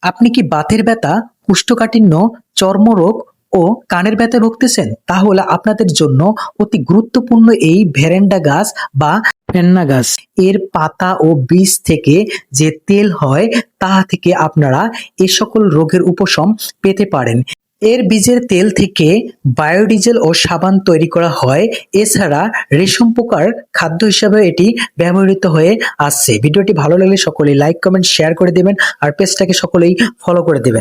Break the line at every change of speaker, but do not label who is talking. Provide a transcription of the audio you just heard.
আপনি কি বাতের ব্যথা, কোষ্ঠকাঠিন্য, চর্মরোগ ও কানের ব্যথায় ভুগতেছেন? তাহলে আপনাদের জন্য অতি গুরুত্বপূর্ণ এই ভেরেন্ডা গাছ বা ফেন্না গাছ এর পাতা ও বীজ থেকে যে তেল হয় তা থেকে আপনারা এ সকল রোগের উপশম পেতে পারেন। এর বীজের তেল থেকে বায়োডিজেল ও সাবান তৈরি করা হয়। এছাড়া রেশম পোকার খাদ্য হিসাবে এটি ব্যবহৃত হয়ে আসছে। ভিডিওটি ভালো লাগলে সকলেই লাইক, কমেন্ট, শেয়ার করে দেবেন আর পেজটাকে সকলেই ফলো করে দেবেন।